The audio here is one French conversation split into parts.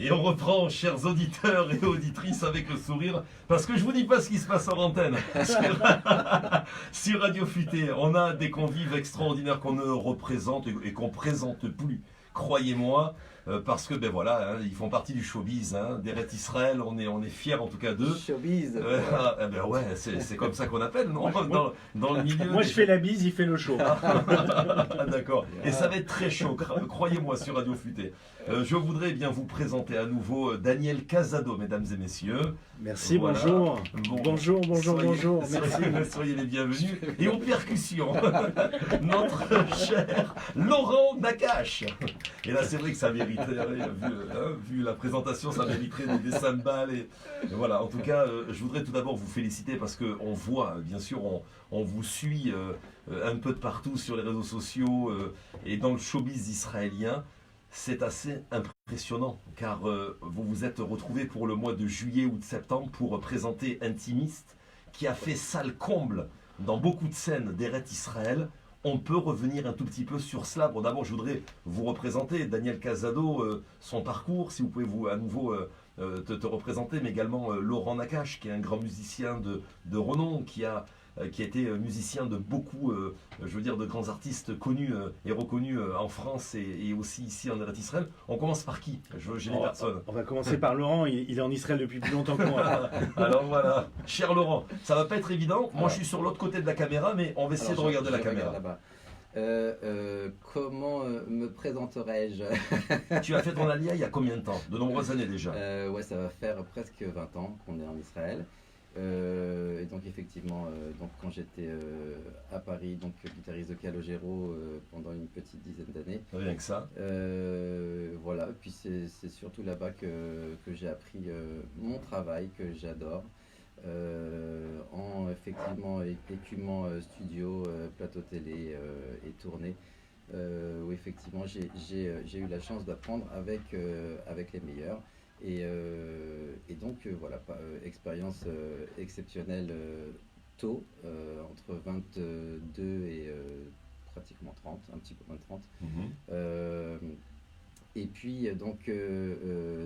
Et on reprend, chers auditeurs et auditrices, avec le sourire, parce que je vous dis pas ce qui se passe en antenne. Sur Radio Futé, on a des convives extraordinaires qu'on ne représente et qu'on présente plus. Croyez-moi, parce que ben voilà, hein, ils font partie du showbiz, hein, d'Eret Israël, on est fiers en tout cas d'eux. Showbiz. Ben ouais, c'est comme ça qu'on appelle, non, dans le milieu. Moi je fais la bise, il fait le show. Ah, d'accord. Et ça va être très chaud, croyez-moi, sur Radio Futé. Je voudrais bien vous présenter à nouveau Daniel Casado, mesdames et messieurs. Merci, Voilà. bonjour. Bon, Bonjour. Merci. Soyez les bienvenus. Et aux percussions, notre cher Laurent Nakache. Et là, c'est vrai que ça mériterait, vu la présentation, ça mériterait des cymbales. Et voilà, en tout cas, je voudrais tout d'abord vous féliciter parce qu'on voit, bien sûr, on vous suit un peu de partout sur les réseaux sociaux et dans le showbiz israélien. C'est assez impressionnant car vous vous êtes retrouvés pour le mois de juillet ou de septembre pour présenter Intimiste qui a fait salle comble dans beaucoup de scènes d'Eret Israël. On peut revenir un tout petit peu sur cela. Bon, d'abord, je voudrais vous représenter, Daniel Casado, son parcours, si vous pouvez à nouveau te représenter, mais également Laurent Nakache, qui est un grand musicien de renom, qui a été musicien de beaucoup, je veux dire, de grands artistes connus et reconnus en France et aussi ici en Eretz Israël. On commence par qui? J'ai les personnes. On va commencer par Laurent, il est en Israël depuis plus longtemps que moi. Alors voilà, cher Laurent, ça va pas être évident. Moi je suis sur l'autre côté de la caméra, mais on va essayer de regarder la caméra. Comment me présenterais-je? Tu as fait ton alia il y a combien de temps? De nombreuses années déjà. Ouais, ça va faire presque 20 ans qu'on est en Israël. Et donc effectivement, donc quand j'étais à Paris, donc guitariste de Calogero pendant une petite dizaine d'années. Rien que ça. Voilà, puis c'est surtout là-bas que j'ai appris mon travail que j'adore. En effectivement écumant studio, plateau télé et tournée, où effectivement j'ai eu la chance d'apprendre avec les meilleurs. Et donc voilà, expérience exceptionnelle tôt, entre 22 et pratiquement 30, un petit peu moins de 30. Et puis donc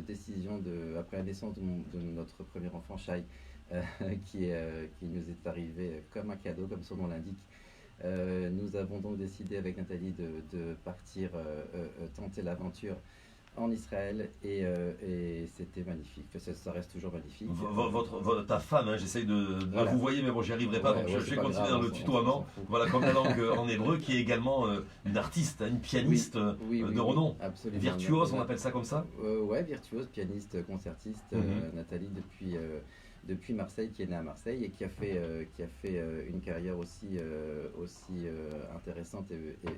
décision après la naissance de notre premier enfant, Shai, qui nous est arrivé comme un cadeau, comme son nom l'indique. Nous avons donc décidé avec Nathalie de partir tenter l'aventure en Israël et c'était magnifique. Ça reste toujours magnifique. Ta femme, hein, j'essaye de voilà. Vous voyez, mais bon, j'y arriverai pas, donc je vais continuer dans le tutoiement. Voilà, comme la langue en hébreu, qui est également une artiste, une pianiste de renom. Absolument. Virtuose, on appelle ça comme ça? Ouais, virtuose, pianiste, concertiste. Nathalie depuis Marseille, qui est née à Marseille et qui a fait une carrière aussi intéressante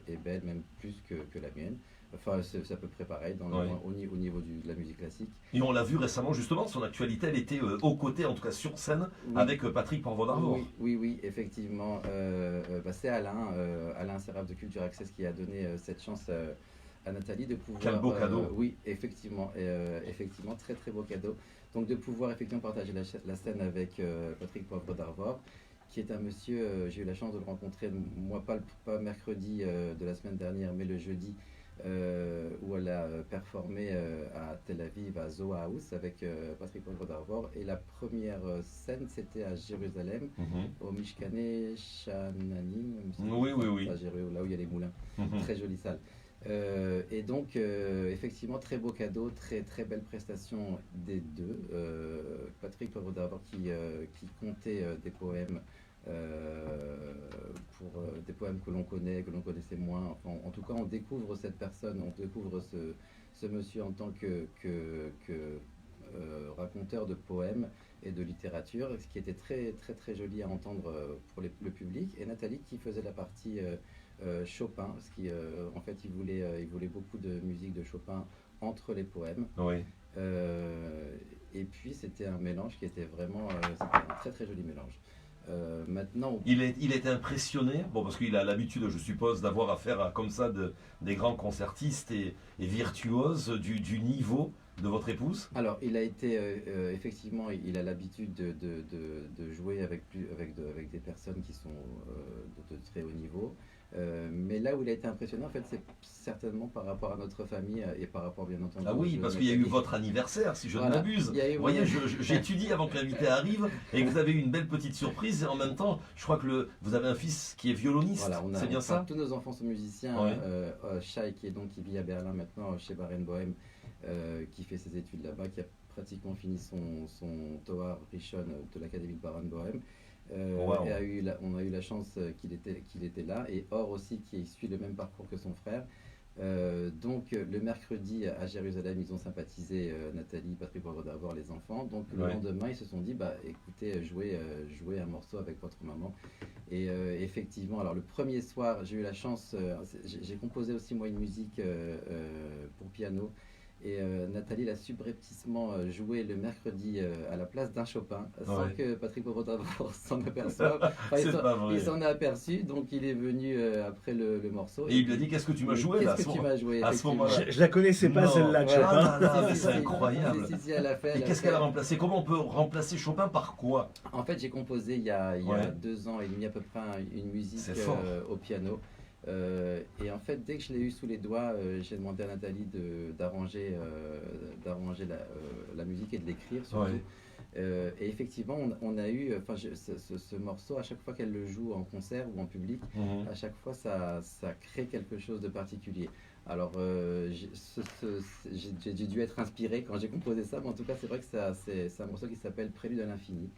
et belle, même plus que la mienne. Enfin, c'est à peu près pareil au niveau de la musique classique. Et on l'a vu récemment, justement, son actualité, elle était aux côtés, en tout cas sur scène, avec Patrick Porvodarvor. Oui, effectivement. C'est Alain Seraf de Culture Access qui a donné cette chance à Nathalie de pouvoir... Quel beau cadeau. Oui, effectivement, très très beau cadeau. Donc de pouvoir effectivement partager la scène avec Patrick Porvodarvor, qui est un monsieur, j'ai eu la chance de le rencontrer, moi pas mercredi de la semaine dernière, mais le jeudi, où elle a performé à Tel Aviv, à Zoha House, avec Patrick Porvodarvor. Et la première scène, c'était à Jérusalem, au Mishkane Shananim, oui. Là où il y a les moulins. Très jolie salle. Et donc, effectivement, très beau cadeau, très, très belle prestation des deux. Patrick Porvodarvor qui comptait des poèmes, pour des poèmes que l'on connaissait moins. Enfin, en tout cas, on découvre cette personne, on découvre ce monsieur en tant que raconteur de poèmes et de littérature, ce qui était très, très, très joli à entendre pour le public. Et Nathalie qui faisait la partie Chopin, parce qu'en fait il voulait beaucoup de musique de Chopin entre les poèmes. Oui. Et puis c'était un mélange qui était vraiment c'était un très très joli mélange. Maintenant, il était impressionné, bon, parce qu'il a l'habitude, je suppose, d'avoir affaire à comme ça des grands concertistes et virtuoses du niveau de votre épouse. Alors, il a été effectivement, il a l'habitude de jouer avec des personnes qui sont de très haut niveau. Mais là où il a été impressionnant, en fait, c'est certainement par rapport à notre famille et par rapport, bien entendu. Ah oui, parce qu'il y a eu votre anniversaire, si je ne m'abuse. Vous voyez, j'étudie avant que l'invité arrive et vous avez eu une belle petite surprise. Et en même temps, je crois que vous avez un fils qui est violoniste. Voilà, c'est bien ça? tous nos enfants sont musiciens. Shai, qui vit à Berlin maintenant, chez Barenbohem, qui fait ses études là-bas, qui a pratiquement fini son Toar Rishon de l'Académie de Barenbohem. Wow. Et on a eu la chance qu'il était là, et Or aussi qui suit le même parcours que son frère. Donc le mercredi à Jérusalem, ils ont sympathisé, Nathalie, Patrick d'avoir les enfants. Donc le lendemain, ils se sont dit, bah écoutez, jouez un morceau avec votre maman. Et effectivement, alors le premier soir, j'ai eu la chance, j'ai composé aussi moi une musique pour piano. Et Nathalie l'a subrepticement joué le mercredi à la place d'un Chopin, sans que Patrick Poivre s'en aperçoive. Enfin, il s'en est aperçu, donc il est venu après le morceau. Et il lui a dit, qu'est-ce que tu m'as joué là? Qu'est-ce que tu m'as joué à ce moment-là? Je la connaissais pas, celle-là de Chopin. C'est incroyable. Et qu'est-ce qu'elle a remplacé? Comment on peut remplacer Chopin par quoi? En fait, j'ai composé il y a 2 ans et demi à peu près une musique au piano. Et en fait, dès que je l'ai eu sous les doigts, j'ai demandé à Nathalie d'arranger la musique et de l'écrire surtout. Et effectivement, on a eu, ce morceau, à chaque fois qu'elle le joue en concert ou en public, à chaque fois ça crée quelque chose de particulier. Alors, j'ai dû être inspiré quand j'ai composé ça, mais en tout cas, c'est vrai que c'est un morceau qui s'appelle Prélude à l'infini.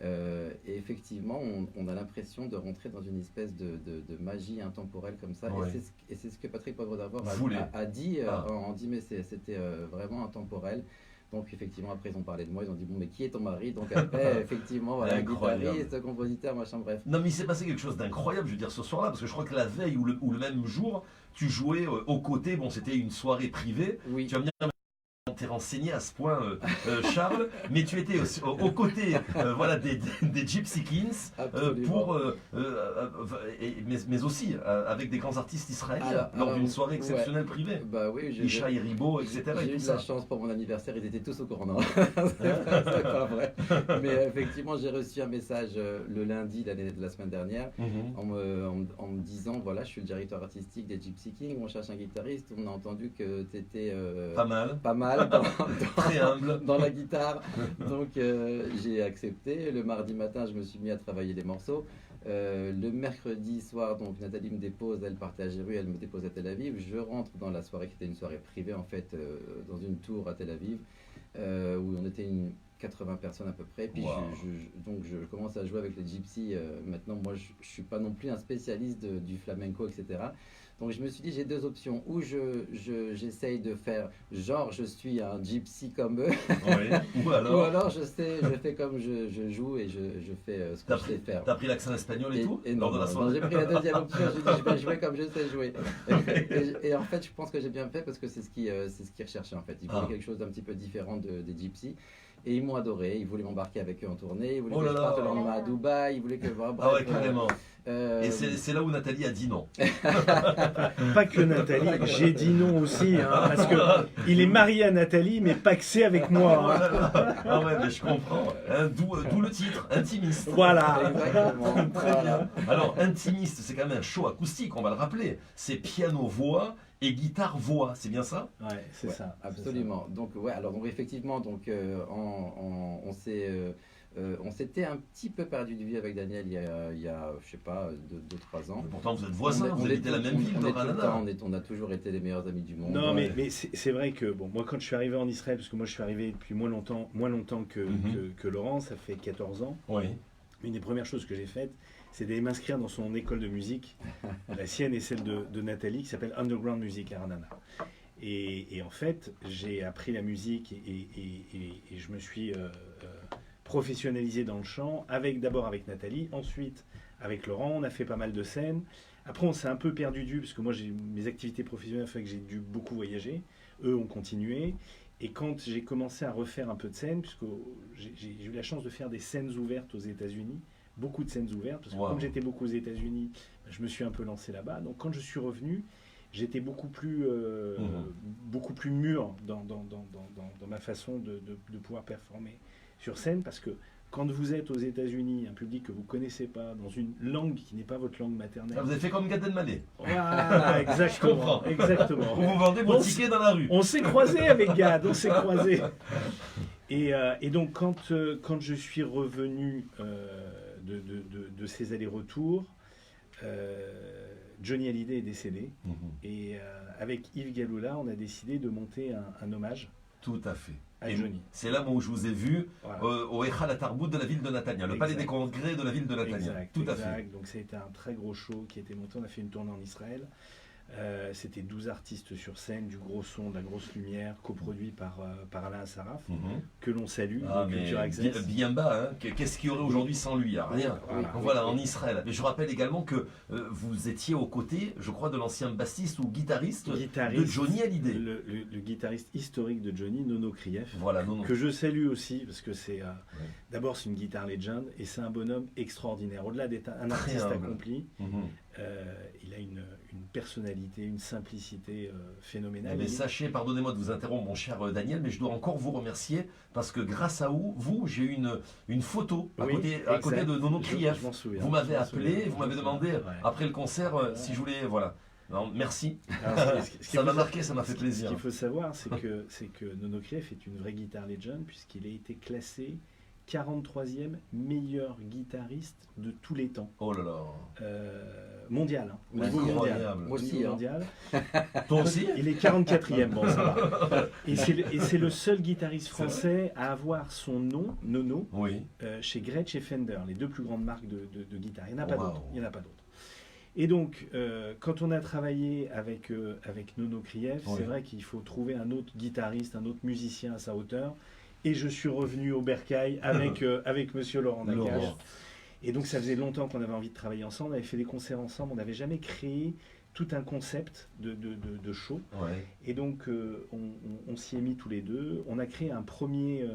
Et effectivement, on a l'impression de rentrer dans une espèce de magie intemporelle comme ça. Et c'est ce que Patrick Poivre d'Arvor a dit. On dit, mais c'était vraiment intemporel. Donc effectivement, après ils ont parlé de moi, ils ont dit, bon, mais qui est ton mari? Donc après, effectivement, voilà, guitariste, compositeur, machin, bref. Non, mais il s'est passé quelque chose d'incroyable, je veux dire, ce soir-là, parce que je crois que la veille ou le même jour, tu jouais aux côtés, bon, c'était une soirée privée. Oui. Tu vas me dire, t'es renseigné à ce point, Charles, mais tu étais aux côtés voilà, des Gypsy Kings, mais aussi avec des grands artistes israéliens lors d'une soirée exceptionnelle privée. Bah oui, Ishaï Ribo, etc. J'ai eu de la chance pour mon anniversaire, ils étaient tous au courant. Non, c'est pas vrai. Mais effectivement, j'ai reçu un message le lundi de la semaine dernière en me disant, voilà, je suis le directeur artistique des Gypsy Kings, on cherche un guitariste, on a entendu que tu étais pas mal dans la guitare. Donc j'ai accepté. Le mardi matin, je me suis mis à travailler les morceaux. Le mercredi soir, donc Nathalie me dépose, elle partait à Jérusalem, elle me dépose à Tel Aviv. Je rentre dans la soirée qui était une soirée privée en fait, dans une tour à Tel Aviv, où on était 80 personnes à peu près. Puis donc je commence à jouer avec les Gypsy. Maintenant, moi, je suis pas non plus un spécialiste du flamenco, etc. Donc je me suis dit, j'ai 2 options. Ou j'essaye de faire genre je suis un gypsy comme eux. Ou alors je fais comme je joue et je fais ce que je sais faire. T'as pris l'accent espagnol et tout lors de la soirée? J'ai pris la deuxième option, j'ai dit je vais jouer comme je sais jouer. Et en fait, je pense que j'ai bien fait parce que c'est ce qu'ils recherchaient en fait. Ils voulaient quelque chose d'un petit peu différent des gypsy. Et ils m'ont adoré, ils voulaient m'embarquer avec eux en tournée, ils voulaient que je parte le lendemain à Dubaï, ils voulaient que... Bref, carrément. Et c'est là où Nathalie a dit non. Pas que Nathalie, j'ai dit non aussi, parce qu'il est marié à Nathalie, mais pas que c'est avec moi. Ah ouais, mais je comprends. D'où le titre, Intimiste. Voilà. Exactement. Très bien. Alors, Intimiste, c'est quand même un show acoustique, on va le rappeler. C'est piano-voix et guitare-voix, c'est bien ça? Ouais, c'est ça. Absolument. Ça. Donc, alors effectivement, on s'était un petit peu perdu de vue avec Daniel il y a je sais pas, 2-3 ans. Mais pourtant, vous êtes voisins, vous habitez la même ville de Ranana. On a toujours été les meilleurs amis du monde. Non, mais c'est vrai que, bon, moi, quand je suis arrivé en Israël, parce que moi, je suis arrivé depuis moins longtemps que Laurent, ça fait 14 ans. Oui. Une des premières choses que j'ai faites, c'est d'aller m'inscrire dans son école de musique, la sienne et celle de Nathalie, qui s'appelle Underground Music à Ranana. Et en fait, j'ai appris la musique et je me suis professionnalisé dans le chant, d'abord avec Nathalie, ensuite avec Laurent. On a fait pas mal de scènes. Après, on s'est un peu perdu de vue, parce que moi, mes activités professionnelles fait que j'ai dû beaucoup voyager. Eux ont continué. Et quand j'ai commencé à refaire un peu de scènes, puisque j'ai eu la chance de faire des scènes ouvertes aux États-Unis, beaucoup de scènes ouvertes, parce que comme j'étais beaucoup aux États-Unis, je me suis un peu lancé là-bas. Donc quand je suis revenu, j'étais beaucoup plus mûr dans ma façon de pouvoir performer sur scène, parce que quand vous êtes aux États-Unis, un public que vous ne connaissez pas, dans une langue qui n'est pas votre langue maternelle. Ah, vous avez fait comme Gad Elmaleh. Voilà, exactement. Je comprends. Exactement. Vous vous vendez vos tickets dans la rue. On s'est croisés avec Gad, on s'est croisés. Et donc, quand je suis revenu de ces allers-retours, Johnny Hallyday est décédé. Et avec Yves Galloula, on a décidé de monter un hommage Tout à fait. à Et Johnny. c'est là où je vous ai vu Voilà. au Echal Atarbout de la ville de Natania, le palais Exact. des congrès de la ville de Natania. Exact, Tout à exact. fait. Donc ça a été un très gros show qui a été monté. On a fait une tournée en Israël. C'était 12 artistes sur scène, du gros son, de la grosse lumière, coproduit par Alain Assaraf, que l'on salue, Ah, de mais Culture Access. bien bas, hein. Qu'est-ce qu'il y aurait aujourd'hui sans lui? Ah, rien. Voilà. Voilà, en Israël. Mais je rappelle également que vous étiez aux côtés, je crois, de l'ancien bassiste ou guitariste de Johnny Hallyday. Le guitariste historique de Johnny, Nono Krief, Voilà, non, non. que je salue aussi, parce que d'abord c'est une guitare legend, et c'est un bonhomme extraordinaire. Au-delà d'être un Très artiste humble. accompli, Mhm. il a une personnalité, une simplicité phénoménale. Mais sachez, pardonnez-moi de vous interrompre, mon cher Daniel, mais je dois encore vous remercier parce que grâce à vous, j'ai eu une photo à Oui, côté de Nono Je Krief. m'en souviens. Vous m'avez Je m'en appelé, souviens. vous m'avez demandé après le concert si je voulais. Voilà. Non, merci. Alors, ce qu'il Ça m'a faut- marqué, ça m'a fait Ce plaisir. qu'il faut savoir, c'est que Nono Krief est une vraie guitare legend, puisqu'il a été classé 43e meilleur guitariste de tous les temps. Oh là là. Mondial. Hein. Moi Au niveau aussi, mondial. incroyable. Au Moi aussi, niveau hein. mondial. Toi aussi? Il est 44e, bon ça va. Et c'est le seul guitariste C'est vrai français à avoir son nom, Nono, Oui. chez Gretsch et Fender, les deux plus grandes marques de guitare. Il n'y en a pas Wow. d'autres. Il y en a pas d'autres. Et donc, quand on a travaillé avec Nono Krief, Oui. c'est vrai qu'il faut trouver un autre guitariste, un autre musicien à sa hauteur. Et je suis revenu au Bercail avec Monsieur Laurent Nakache. Laurent. Et donc, ça faisait longtemps qu'on avait envie de travailler ensemble. On avait fait des concerts ensemble. On n'avait jamais créé tout un concept de show. Ouais. Et donc, on s'y est mis tous les deux. On a créé un premier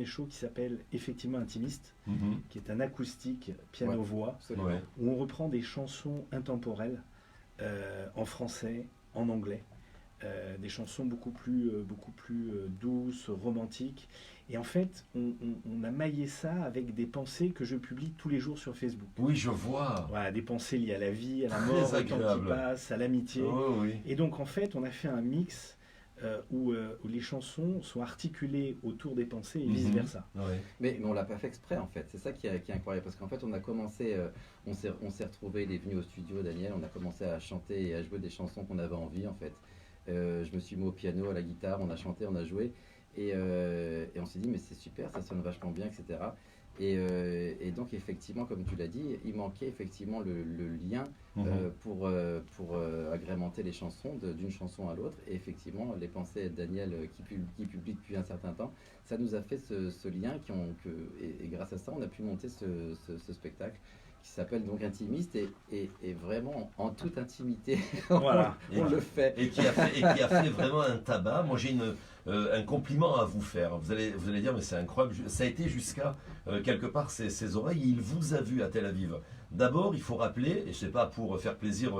show qui s'appelle effectivement Intimiste, Mhm. qui est un acoustique piano-voix, Absolument. Ouais. où on reprend des chansons intemporelles en français, en anglais. Des chansons beaucoup plus douces, romantiques. Et en fait, on a maillé ça avec des pensées que je publie tous les jours sur Facebook. Oui, je vois. Voilà, des pensées liées à la vie, à la Très mort, au temps agréable. qui passe, à l'amitié. Oh oui. Et donc en fait, on a fait un mix où les chansons sont articulées autour des pensées et Mhm. vice-versa. Ouais. Mais on l'a pas fait exprès en fait, c'est ça qui est incroyable parce qu'en fait on a commencé, on s'est retrouvés, il est venu au studio Daniel, on a commencé à chanter et à jouer des chansons qu'on avait envie en fait. Je me suis mis au piano, à la guitare, on a chanté, on a joué et on s'est dit mais c'est super, ça sonne vachement bien, etc. Et donc effectivement comme tu l'as dit, il manquait effectivement le lien Mhm. pour agrémenter les chansons d'une chanson à l'autre. Et effectivement, les pensées de Daniel qui publie depuis un certain temps, ça nous a fait ce lien et grâce à ça, on a pu monter ce spectacle qui s'appelle donc Intimiste et vraiment en toute intimité, Voilà. on le fait. Et qui a fait vraiment un tabac. Moi, j'ai un compliment à vous faire. Vous allez dire, mais c'est incroyable. Ça a été jusqu'à quelque part ses oreilles. Il vous a vu à Tel Aviv. D'abord, il faut rappeler, et je sais pas pour faire plaisir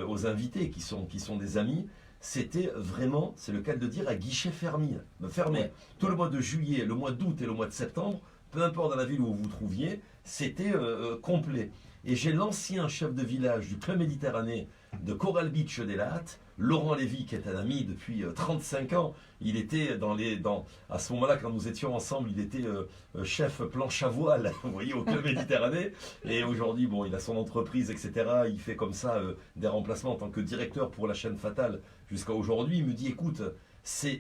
aux invités qui sont des amis, c'était vraiment, c'est le cas de dire, à guichet fermé. Ouais. Tout le mois de juillet, le mois d'août et le mois de septembre, peu importe dans la ville où vous vous trouviez, c'était complet. Et j'ai l'ancien chef de village du club Méditerranée de Coral Beach des Lattes, Laurent Lévy, qui est un ami depuis 35 ans. Il était à ce moment-là, quand nous étions ensemble, il était chef planche à voile, vous voyez, au club Méditerranée. Et aujourd'hui, bon, il a son entreprise, etc. Il fait comme ça des remplacements en tant que directeur pour la chaîne Fatale jusqu'à aujourd'hui. Il me dit, écoute, ces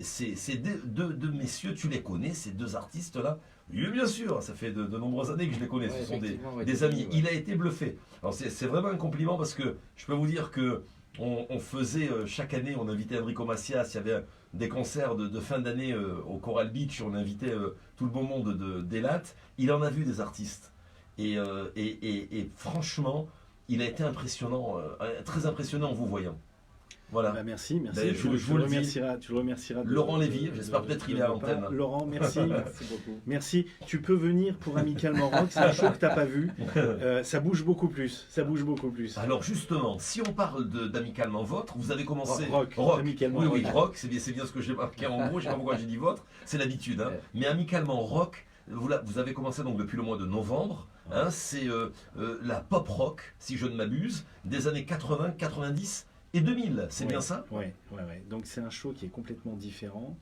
deux messieurs, tu les connais, ces deux artistes-là? Oui, bien sûr, ça fait de nombreuses années que je les connais, Ouais, ce sont effectivement, ouais, des amis. ouais. Il a été bluffé. Alors c'est vraiment un compliment parce que je peux vous dire que on faisait chaque année, on invitait Enrico Macias, il y avait des concerts de fin d'année au Coral Beach, on invitait tout le beau monde d'Elat. Il en a vu des artistes. Et franchement, il a été impressionnant, très impressionnant en vous voyant. Voilà. Bah, merci. Ben, Tu je le vous le dis. remercieras. Laurent Lévy, j'espère peut-être il est à l'antenne. Laurent, merci. Merci beaucoup. Merci. Tu peux venir pour Amicalement Rock. C'est un show que tu n'as pas vu. Ça bouge beaucoup plus. Ça bouge beaucoup plus. Alors justement, si on parle d'Amicalement Votre, vous avez commencé... Rock. Amicalement Oui, Rock. Rock, c'est bien ce que j'ai marqué en gros, je sais pas pourquoi j'ai dit Votre, c'est l'habitude. Hein. Ouais. Mais Amicalement Rock, vous avez commencé donc depuis le mois de novembre. Hein, c'est la pop rock, si je ne m'abuse, des années 80, 90 et 2000. C'est bien ça? Oui. Donc c'est un show qui est complètement différent,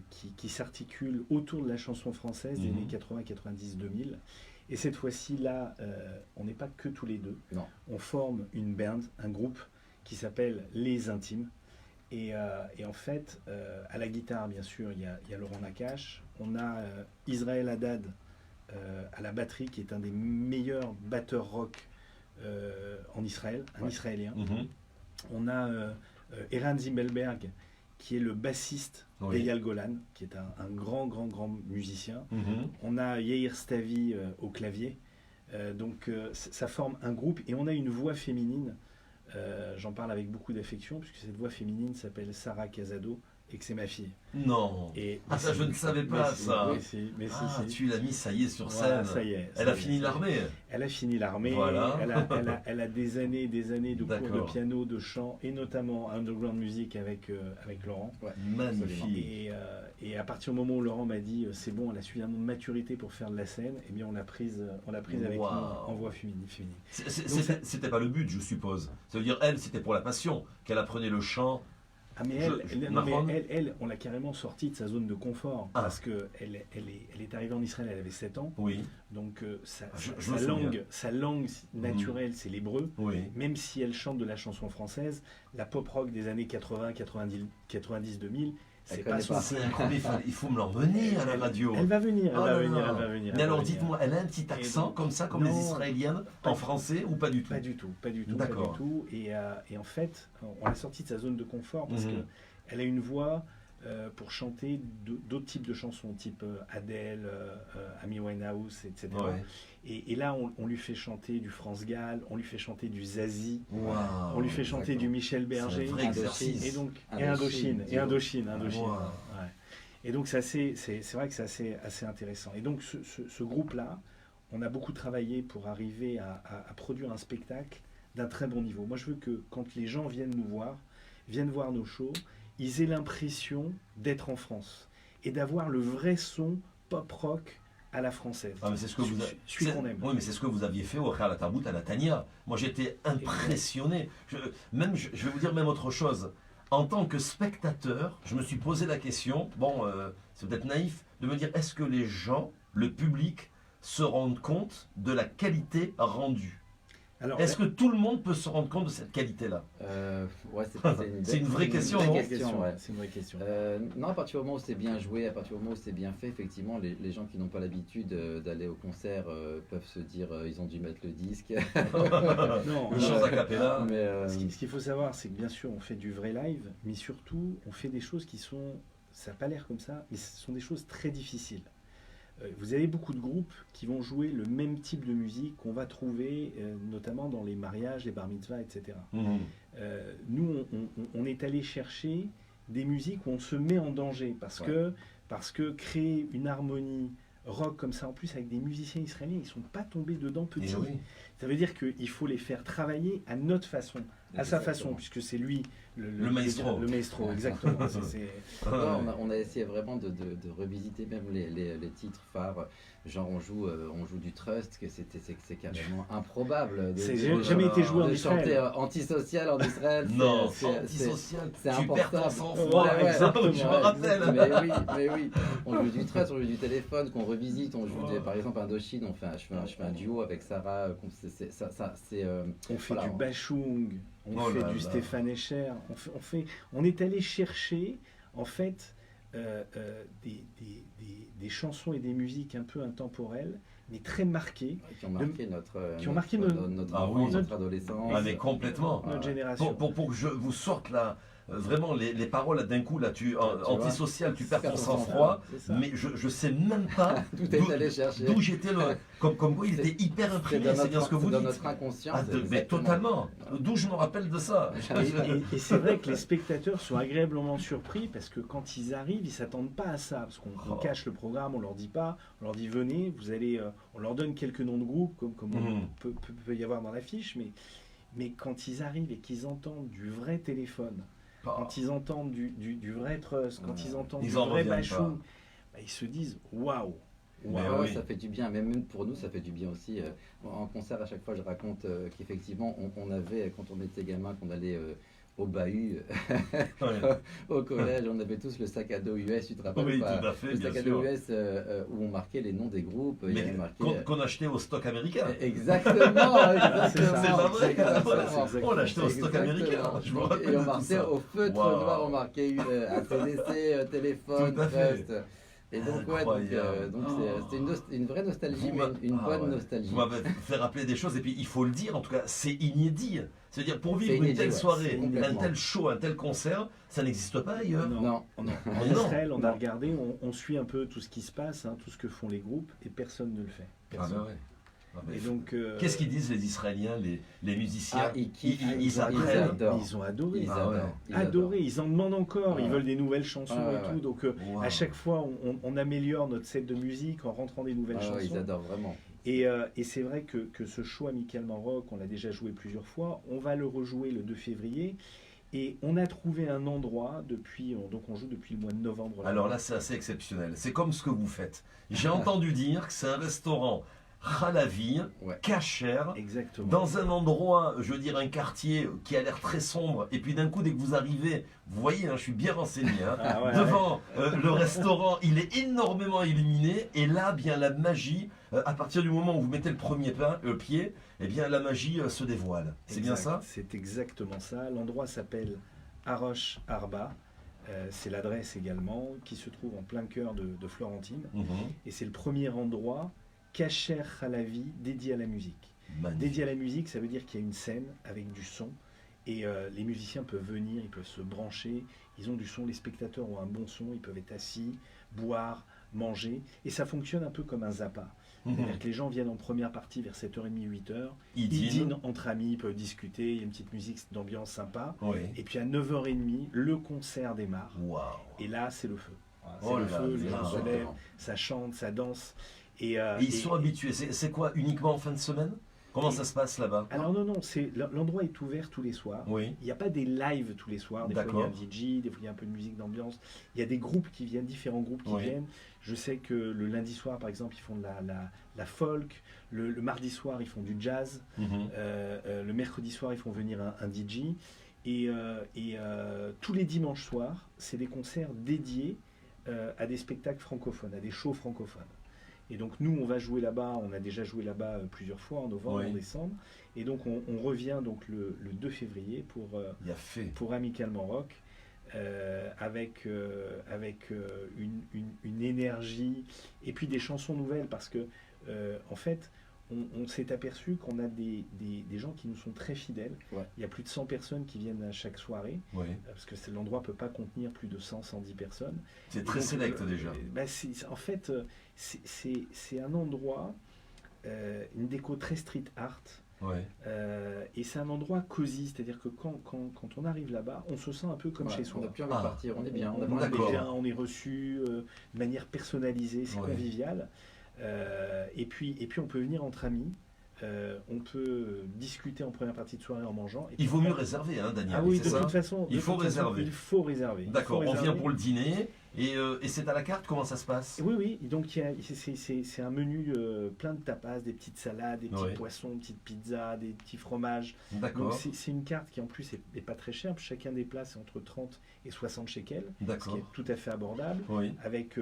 qui s'articule autour de la chanson française des années 80, 90, 2000. Et cette fois-ci, là, on n'est pas que tous les deux. Non. On forme une band, un groupe qui s'appelle Les Intimes. Et en fait, à la guitare, bien sûr, il y a Laurent Nakache. On a Israël Haddad à la batterie, qui est un des meilleurs batteurs rock en Israël, un Israélien. On a Eran Zimmelberg, qui est le bassiste d'Eyal Golan, qui est un grand musicien. On a Yair Stavi au clavier. Donc ça forme un groupe, et on a une voix féminine. J'en parle avec beaucoup d'affection, puisque cette voix féminine s'appelle Sarah Casado, et que c'est ma fille. Non. Ça, je ne savais pas ça. Mais si. Tu l'as mis, ça y est, sur Voilà, scène. ça y est. Elle a fini l'armée. Elle a fini l'armée. Voilà. Elle a des années de cours de D'accord. piano, de chant, et notamment Underground Music avec Laurent. Ouais. Magnifique. Et à partir du moment où Laurent m'a dit c'est bon, elle a suffisamment de maturité pour faire de la scène, eh bien on l'a prise avec nous en voix féminine. C'était pas le but, je suppose. Ça veut dire, elle, c'était pour la passion, qu'elle apprenait le chant. Ah mais elle, on l'a carrément sortie de sa zone de confort, parce que elle est arrivée en Israël, elle avait 7 ans. Oui. Donc sa langue naturelle, c'est l'hébreu. Oui. Même si elle chante de la chanson française, la pop rock des années 80, 90, 2000, c'est pas son... C'est incroyable, il faut me l'emmener à la radio. Elle va venir, elle va venir. Mais alors dites-moi, elle a un petit accent donc, comme ça, comme les Israéliennes, en français, ou pas du tout? Pas du tout. D'accord. Et en fait, on l'a sortie de sa zone de confort, parce qu'elle a une voix pour chanter d'autres types de chansons, type Adele, Amy Winehouse, etc. Ouais. Et là, on lui fait chanter du France Gall, on lui fait chanter du Zazie, Wow. on lui fait chanter du Michel Berger, C'est un vrai exercice. et donc Indochine. Indochine. Wow. Ouais. Et donc c'est vrai que c'est assez intéressant. Et donc ce groupe-là, on a beaucoup travaillé pour arriver à produire un spectacle d'un très bon niveau. Moi, je veux que quand les gens viennent voir nos shows, ils aient l'impression d'être en France et d'avoir le vrai son pop rock à la française. Ah, mais c'est ce que vous celui qu'on aime. Oui, mais c'est ce que vous aviez fait au Real Atabout à la Tania. Moi, j'étais impressionné. Je vais vous dire même autre chose. En tant que spectateur, je me suis posé la question, c'est peut-être naïf, de me dire, est-ce que les gens, le public, se rendent compte de la qualité rendue? Alors, est-ce que tout le monde peut se rendre compte de cette qualité-là? C'est une vraie question, non? C'est une vraie question. Non, à partir du moment où c'est bien joué, à partir du moment où c'est bien fait, effectivement, les gens qui n'ont pas l'habitude d'aller au concert peuvent se dire ils ont dû mettre le disque. Non, chose a cappella. Ce qu'il faut savoir, c'est que bien sûr, on fait du vrai live, mais surtout, on fait des choses qui sont, ça n'a pas l'air comme ça, mais ce sont des choses très difficiles. Vous avez beaucoup de groupes qui vont jouer le même type de musique qu'on va trouver notamment dans les mariages, les bar mitzvahs, etc. Nous, on est allé chercher des musiques où on se met en danger parce que créer une harmonie rock comme ça, en plus avec des musiciens israéliens, ils ne sont pas tombés dedans petits. Ça veut dire qu'il faut les faire travailler à notre façon, à sa façon, puisque c'est lui le maestro. Le maestro, exactement. On a essayé vraiment de revisiter même les titres phares. Genre on joue du Trust, que c'est carrément improbable. C'est jamais été joué en Israël. Chanter antisocial en Israël. Non, antisocial. C'est important. Tu perds ton sang-froid. Exactement. Je me rappelle. Mais oui. On joue du Trust, on joue du téléphone, qu'on revisite. On joue par exemple Indochine. Je fais un duo avec Sarah. On fait du Bachung, on fait du Stéphane Escher. On est allé chercher en fait des chansons et des musiques un peu intemporelles, mais très marquées, qui ont marqué notre adolescence. Ah, mais complètement. Notre génération. Pour que je vous sorte là, vraiment les paroles là, d'un coup là, antisocial, tu perds ton sang-froid, mais je sais même pas d'où j'étais comme quoi il était hyper imprimé. C'est bien ce que vous dites. Dans notre inconscient. Mais totalement. D'où je me rappelle de ça. Et c'est vrai que les spectateurs sont agréablement surpris parce que quand ils arrivent, ils s'attendent pas à ça, parce qu'on cache le programme, on leur dit pas, on leur dit venez, vous allez, on leur donne quelques noms de groupes comme peut y avoir dans l'affiche, mais quand ils arrivent et qu'ils entendent du vrai téléphone, quand ils entendent du vrai Trust, quand ils entendent du vrai Bachung, ils se disent waouh, Mais Ouais, oui. ça fait du bien, mais même pour nous, ça fait du bien aussi. En concert, à chaque fois, je raconte qu'effectivement, on avait, quand on était gamin, qu'on allait au bahut, Ouais. au collège, on avait tous le sac à dos US, tu te rappelles Oui, ou pas? tout à fait, Le bien sac à sûr. dos US où on marquait les noms des groupes. Il y Mais avait marqué, qu'on achetait au stock américain. Exactement, exactement. C'est ça, C'est pas vrai. exactement. Voilà, exactement. on l'achetait au stock Exactement. américain. Je me Donc, rappelle et on de tout marquait ça. au feutre Waouh. noir, on marquait ACDC, téléphone, Tout à fait. Trust. Et donc, Incroyable. c'était une vraie nostalgie, Vous mais une ah bonne ouais. nostalgie. Vous m'avez fait rappeler des choses, et puis il faut le dire, en tout cas, c'est inédit. C'est-à-dire, pour vivre C'est une inédit, telle ouais, soirée, c'est un complètement. tel show, un tel concert, ça n'existe pas ailleurs. Non. En Non. Israël, on a Non. regardé, on suit un peu tout ce qui se passe, hein, tout ce que font les groupes, et personne ne le fait. Ah Personne. ben ouais. Ah ben, Et donc, qu'est-ce qu'ils disent les Israéliens, les musiciens? Ah, ils kiffent, ils ils apprennent. adorent. Ils ont adoré. Ils Ah ouais. adorent. Ils Adoré, ils en demandent encore, Ouais. ils veulent des nouvelles chansons Ouais, et tout. ouais. Donc Wow. à chaque fois, on améliore notre set de musique en rentrant des nouvelles Ah ouais, ils chansons. adorent vraiment. Et c'est vrai que ce show Amicalement Rock, on l'a déjà joué plusieurs fois. On va le rejouer le 2 février. Et on a trouvé un endroit donc on joue depuis le mois de novembre. Alors là, c'est assez exceptionnel. C'est comme ce que vous faites. J'ai entendu dire que c'est un restaurant halavi, Ouais. cachère, Exactement. dans un endroit, je veux dire un quartier qui a l'air très sombre, et puis d'un coup, dès que vous arrivez, vous voyez, hein, je suis bien renseigné, hein, Ah ouais, devant le restaurant, il est énormément illuminé, et là, bien la magie, à partir du moment où vous mettez le premier pied, eh bien la magie se dévoile. C'est bien Exact. ça? C'est exactement ça. L'endroit s'appelle Arosh Arba. C'est l'adresse également, qui se trouve en plein cœur de Florentine. Mhm. Et c'est le premier endroit Kacher Halavi dédié à la musique. Magnifique. Dédié à la musique, ça veut dire qu'il y a une scène avec du son. Et les musiciens peuvent venir, ils peuvent se brancher, ils ont du son, les spectateurs ont un bon son, ils peuvent être assis, boire, manger. Et ça fonctionne un peu comme un Zappa. Mhm. C'est-à-dire que les gens viennent en première partie vers 7h30, 8h. Ils Ils dînent. dînent entre amis, ils peuvent discuter, il y a une petite musique d'ambiance sympa. Oui. Et puis à 9h30, le concert démarre. Waouh. Et là, c'est le feu. Voilà, c'est Oh le là feu, les là. gens se lèvent, Exactement. ça chante, ça danse. Et Ils sont habitués. C'est quoi, uniquement en fin de semaine? Comment ça se passe là-bas? Alors non, l'endroit est ouvert tous les soirs. Oui. Il n'y a pas des lives tous les soirs. Des fois, il y a un D'accord. DJ, des fois, il y a un peu de musique d'ambiance. Il y a des groupes qui viennent, différents groupes qui Oui. viennent. Je sais que le lundi soir, par exemple, ils font de la folk. Le mardi soir, ils font du jazz. Mhm. Le mercredi soir, ils font venir un DJ. Et tous les dimanches soirs, c'est des concerts dédiés à des spectacles francophones, à des shows francophones. Et donc nous, on va jouer là-bas, on a déjà joué là-bas plusieurs fois, en novembre, Oui. en décembre. Et donc on revient donc le 2 février Il y a fait. pour Amicalement Rock, avec une énergie et puis des chansons nouvelles, parce que en fait, on s'est aperçu qu'on a des gens qui nous sont très fidèles. Ouais. Il y a plus de 100 personnes qui viennent à chaque soirée, Oui. parce que l'endroit ne peut pas contenir plus de 100-110 personnes. C'est Et très donc, sélect déjà. En fait, c'est un endroit, une déco très street art, Ouais. et c'est un endroit cosy, c'est-à-dire que quand on arrive là-bas, on se sent un peu comme Ouais, chez on soi. n'a plus envie de Ah. partir, on est bien. On a On pas est D'accord. bien, on est reçu de manière personnalisée, c'est Ouais. convivial. Et puis on peut venir entre amis, on peut discuter en première partie de soirée en mangeant. Et Il puis vaut mieux après- réserver, hein, Daniel. Ah oui, c'est de ça? toute façon, Il faut réserver. Il faut réserver. Il D'accord, faut on vient réserver. pour le dîner et c'est à la carte, comment ça se passe? Oui, oui, donc c'est un menu plein de tapas, des petites salades, des petits Ouais. poissons, des petites pizzas, des petits fromages. Donc D'accord, c'est une carte qui en plus est pas très chère, chacun des plats c'est entre 30 et 60 shekels, ce qui d'accord. est tout à fait abordable, Oui, avec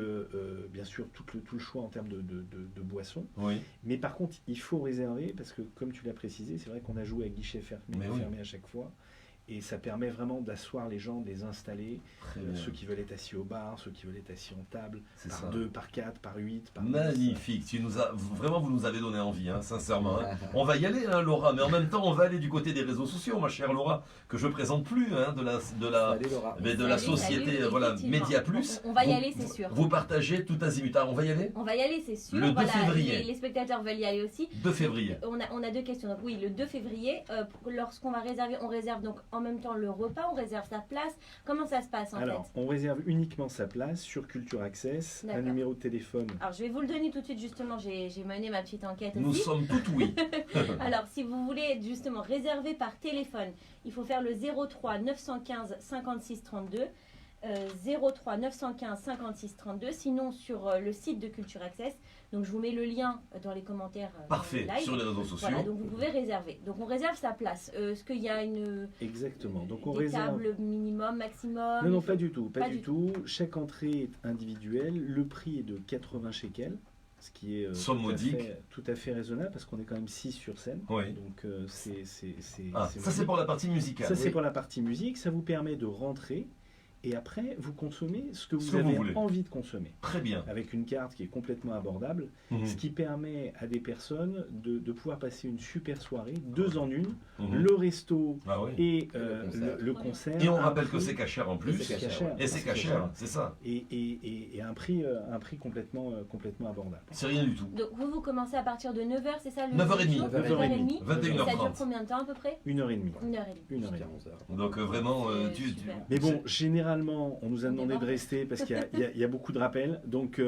bien sûr tout le choix en termes de boissons. oui. Mais par contre, il faut réserver, parce que comme tu l'as précisé, c'est vrai qu'on a joué à guichet Mais oui. fermé à chaque fois. Et ça permet vraiment d'asseoir les gens, de les installer. Très bien. Ceux qui veulent être assis au bar, ceux qui veulent être assis en table, C'est par ça. 2, par 4, par 8, par 10. Magnifique, vraiment vous nous avez donné envie, hein, sincèrement. Hein. On va y aller, hein, Laura, mais en même temps on va aller du côté des réseaux sociaux, ma chère Laura, que je présente plus, hein, de la Salut Laura. mais de la Salut, société, salut, voilà, effectivement. Média Plus. On va y Vous- aller, c'est sûr. Vous partagez tout azimut. Ah, on va y aller? On va y aller, c'est sûr. Le 2 Voilà, février. les spectateurs veulent y aller aussi. 2 février. On a deux questions. Donc oui, le 2 février, lorsqu'on va réserver, on réserve donc en même temps le repas, on réserve sa place. Comment ça se passe en Alors, fait? on réserve uniquement sa place sur Culture Access, un D'accord. numéro de téléphone. Alors je vais vous le donner tout de suite justement, j'ai mené ma petite enquête Nous aussi. sommes tout oui. Alors si vous voulez justement réserver par téléphone, il faut faire le 03 915 56 32. 03 915 56 32, sinon sur le site de Culture Access. Donc je vous mets le lien dans les commentaires. Parfait, live. sur les réseaux sociaux. Voilà, donc vous pouvez réserver. Donc on réserve sa place. Est-ce qu'il y a Exactement. Donc on des réserve. tables minimum, maximum? Non, pas du tout. Pas du tout. Chaque entrée est individuelle. Le prix est de 80 shekels, ce qui est Somme modique. tout à fait raisonnable parce qu'on est quand même 6 sur scène. Oui. Donc c'est Ah, ça c'est pour la partie musicale. Ça c'est pour la partie musique. Ça vous permet de rentrer et après vous consommez ce que Ce vous que vous avez voulez. envie de consommer. Très bien. Avec une carte qui est complètement abordable, Mhm. ce qui permet à des personnes de pouvoir passer une super soirée, 2 en 1, Mhm. le resto Ah oui. et concert. le concert. Et on à un rappelle que prix- c'est cachère en plus. Et c'est c'est cachère, cachère. Et c'est cachère, c'est ça. Et à un prix complètement abordable. C'est rien du tout. Donc vous commencez à partir de 9h, c'est ça le 9h30. 9h30. 21h30. Ça dure combien de temps à peu près? 1h30. 1h30. 1h30. Jusqu'à 11h. Donc vraiment, C'est super. Mais bon, généralement, on nous a On demandé de déborde. rester parce qu'il y a beaucoup de rappels. Donc,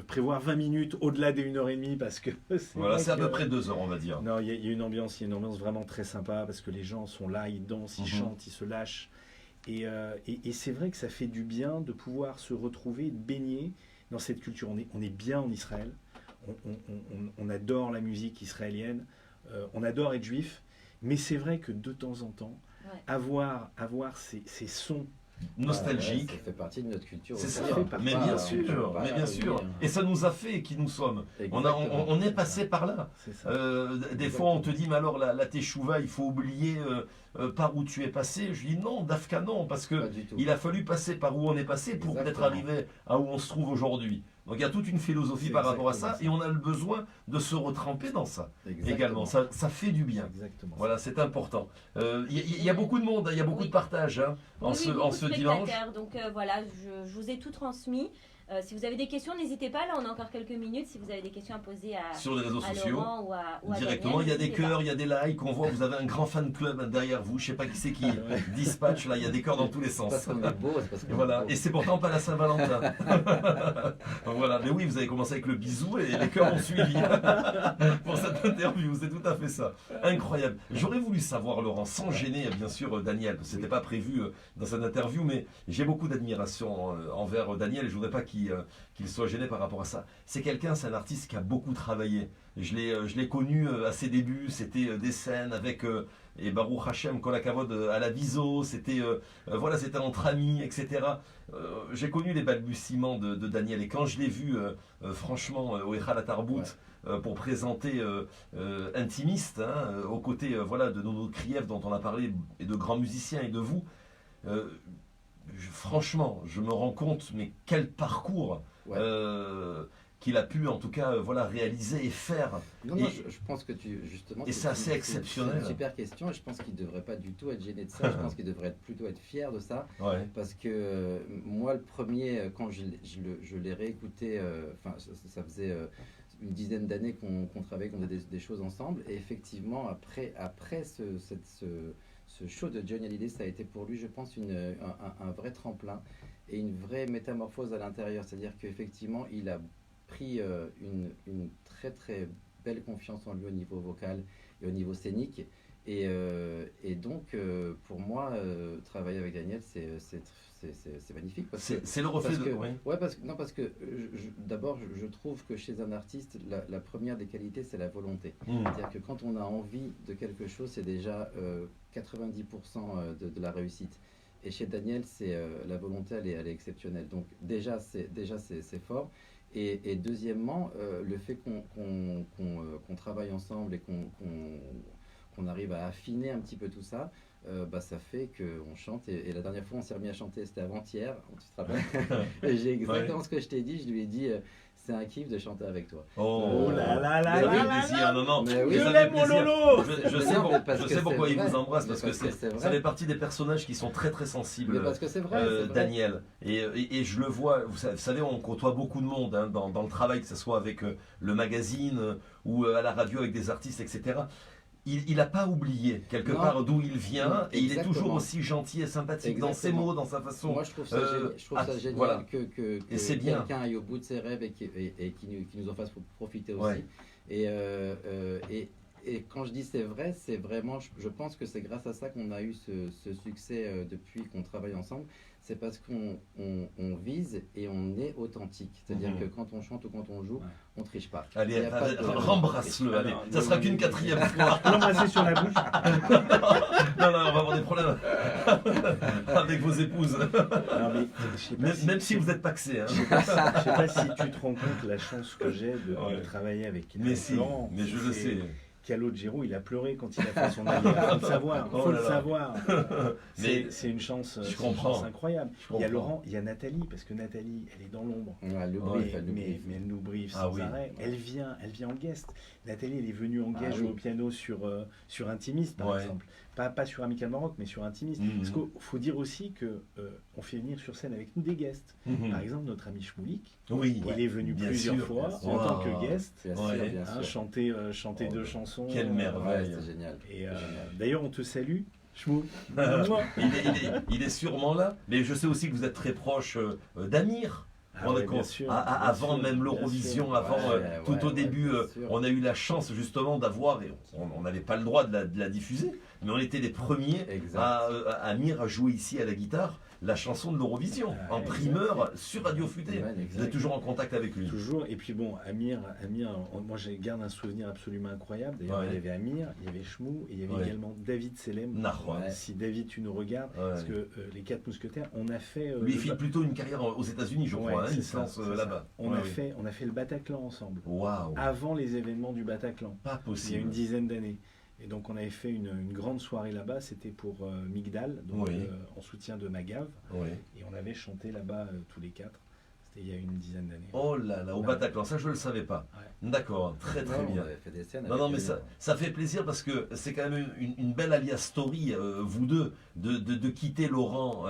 prévoir 20 minutes au-delà des 1h30 parce que voilà, vrai c'est à que- peu près 2 heures, on va dire. Non, il y a une ambiance vraiment très sympa parce que les gens sont là, ils dansent, ils Mhm. chantent, ils se lâchent. Et c'est vrai que ça fait du bien de pouvoir se retrouver, de baigner dans cette culture. On est bien en Israël. On adore la musique israélienne. On adore être juif. Mais c'est vrai que de temps en temps, Ouais. avoir ces sons. Nostalgique. Ça fait partie de notre culture. C'est aussi, ça, fait on partie. mais peut bien pas- sûr, on peut pas mais bien la sûr. revenir. Et ça nous a fait qui nous sommes. Exactement. On est passé par là. C'est ça. Des fois, on te dit, mais alors la teshuva, il faut oublier par où tu es passé. Je dis non, Dafka non, parce que Pas du tout. il a fallu passer par où on est passé pour peut-être Exactement. arriver à où on se trouve aujourd'hui. Donc il y a toute une philosophie C'est par rapport à ça, exactement et on a le besoin de se retremper dans ça Exactement. également. Ça fait du C'est bien. exactement. Voilà, c'est important. Il y a beaucoup de monde, il y a beaucoup Oui. de partage hein, en Oui, ce, oui, en beaucoup ce de dimanche. spectateurs. Donc voilà, je vous ai tout transmis. Si vous avez des questions, n'hésitez pas. Là, on a encore quelques minutes. Si vous avez des questions à poser Sur les réseaux à sociaux. Laurent ou à Directement, Daniel, il y a des n'hésitez pas. cœurs, il y a des likes, on voit, vous avez un grand fan club derrière vous, je sais pas qui c'est qui dispatch, là, il y a des cœurs dans tous les C'est parce sens. qu'on est beau, c'est parce qu'on Voilà, est beau. et c'est pourtant pas la Saint-Valentin. Donc voilà, mais oui, vous avez commencé avec le bisou et les cœurs ont suivi pour cette interview, c'est tout à fait ça. Incroyable. J'aurais voulu savoir, Laurent, sans gêner bien sûr Daniel, parce que c'était pas prévu dans cette interview, mais j'ai beaucoup d'admiration envers Daniel et je voudrais pas qu'il soit gêné par rapport à ça. C'est un artiste qui a beaucoup travaillé. Je l'ai connu à ses débuts, c'était des scènes avec et Baruch Hashem, Kol HaKavod à la Viso, c'était voilà, c'était entre amis, etc. J'ai connu les balbutiements de Daniel et quand je l'ai vu franchement au Echal Atarbut pour présenter Intimiste, hein, aux côtés voilà, de Nono Kriev dont on a parlé et de grands musiciens et de vous, franchement, je me rends compte, mais quel parcours Ouais. qu'il a pu en tout cas voilà, réaliser et faire. Non, Et- je pense que justement. et c'est assez exceptionnel. C'est une super question et je pense qu'il ne devrait pas du tout être gêné de ça. Je pense qu'il devrait plutôt être fier de ça. Ouais. Parce que moi, le premier, quand je l'ai réécouté, enfin, ça faisait une dizaine d'années qu'on travaillait, qu'on faisait des choses ensemble. Et effectivement, après ce show de Johnny Hallyday, ça a été pour lui, je pense, un vrai tremplin et une vraie métamorphose à l'intérieur. C'est-à-dire qu'effectivement, il a pris une très très belle confiance en lui au niveau vocal et au niveau scénique. Et donc, pour moi, travailler avec Daniel, c'est magnifique. Parce que, C'est le reflet parce de. que, Oui. ouais, parce que d'abord, je trouve que chez un artiste, la première des qualités, c'est la volonté. Mm. C'est-à-dire que quand on a envie de quelque chose, c'est déjà 90% de la réussite. Et chez Daniel, c'est la volonté, elle est exceptionnelle. Donc déjà, c'est fort. Et deuxièmement, le fait qu'on travaille ensemble et qu'on arrive à affiner un petit peu tout ça, ça fait qu'on chante. Et la dernière fois, on s'est remis à chanter, c'était avant-hier, tu te rappelles? Et j'ai exactement ce que je t'ai dit. Je lui ai dit, c'est un kiff de chanter avec toi. Oh là là là ça là fait là plaisir, là. non, non. Mais oui. Mais Je ça fait l'aime, mon plaisir. Lolo. Je sais, Non, mais parce je que sais pourquoi c'est il vrai. vous embrasse, Mais parce que parce que c'est ça vrai. fait partie des personnages qui sont très très sensibles. Mais parce que c'est vrai, c'est vrai. Daniel. Et je le vois, vous savez, on côtoie beaucoup de monde hein, dans le travail, que ce soit avec le magazine ou à la radio avec des artistes, etc. Il n'a pas oublié quelque Non. part d'où il vient Non, et il est exactement. toujours aussi gentil et sympathique dans ses Exactement. mots, dans sa façon. Moi, je trouve ça, je trouve ça génial voilà. que Et c'est bien. quelqu'un aille au bout de ses rêves et qui nous en fasse profiter aussi. Ouais. Et quand je dis c'est vrai, c'est vraiment, je pense que c'est grâce à ça qu'on a eu ce succès depuis qu'on travaille ensemble. c'est parce qu'on vise et on est authentique. C'est-à-dire que quand on chante ou quand on joue, on triche pas. Il Allez, y a pas de- rembrasse-le, allez. Ça sera qu'une 4e fois. L'embrasser sur la bouche. Non, non, on va avoir des problèmes avec vos épouses. Non, mais je sais pas Même si vous êtes paxé. Hein. Je sais pas si tu te rends compte la chance que j'ai de Ouais. travailler avec Mais si, Laurent. mais je le C'est- sais. Calogero, il a pleuré quand il a fait son allié. Faut le savoir. Oh Faut là le là. savoir. Mais C'est une chance, je c'est une comprends. chance incroyable. Je Il y a comprends. Laurent, il y a Nathalie, parce que Nathalie, elle est dans l'ombre. Ouais, le Ouais, brief, elle le brief. Mais elle nous briefe Ah sans oui. arrêt. Elle vient en guest. Nathalie, elle est venue en guest Ah jouer oui. au piano sur Intimiste, par Ouais. exemple. Pas sur Amical Maroc, mais sur Intimiste. Mhm. Parce qu'il faut dire aussi que on fait venir sur scène avec nous des guests. Mhm. Par exemple, notre ami Schmoulik, Oui, il est venu bien plusieurs sûr, fois bien sûr. en tant Wow. que guest, Bien sûr, Ouais. bien hein, sûr. chanter Oh, 2 chansons. quelle merveille. Ouais, c'était génial. Et Génial. d'ailleurs, on te salue, Schmou. il est sûrement là, mais je sais aussi que vous êtes très proche d'Amir. Ah On ouais, est bien con- sûr, avant bien sûr, même bien l'Eurovision, sûr. avant Ouais, tout ouais, au début, bien sûr. on a eu la chance justement d'avoir, et on n'avait pas le droit de la diffuser, mais on était les premiers Exact. à Amir à jouer ici à la guitare la chanson de l'Eurovision Ah, en exact. primeur sur Radio Futé. Ouais, Vous exact. êtes toujours en contact avec lui. Toujours. Et puis bon, Amir, moi je garde un souvenir absolument incroyable. D'ailleurs, Ouais. il y avait Amir, il y avait Schmou, et il y avait Ouais. également David Selem. Nahua. Ouais. Si David, tu nous regardes, Ouais. parce que les 4 mousquetaires, on a fait. Lui, il le fait ba- plutôt une carrière aux États-Unis, je Ouais, crois. Hein, c'est il se ça, lance c'est ça. là-bas. On Ouais, a ouais. fait le Bataclan ensemble, Waouh, avant les événements du Bataclan, pas il y a possible. une dizaine d'années. Et donc on avait fait une grande soirée là-bas, c'était pour Migdal, donc, Oui. en soutien de Magave, Oui. et on avait chanté là-bas tous les 4. C'était il y a une dizaine d'années. Oh là là, au Ouais. Bataclan, ça je ne le savais pas. Ouais. D'accord, très très Ouais, bien. On avait fait des scènes. Non, avec non, mais Amir. ça fait plaisir parce que c'est quand même une belle alias story, vous deux, de quitter Laurent,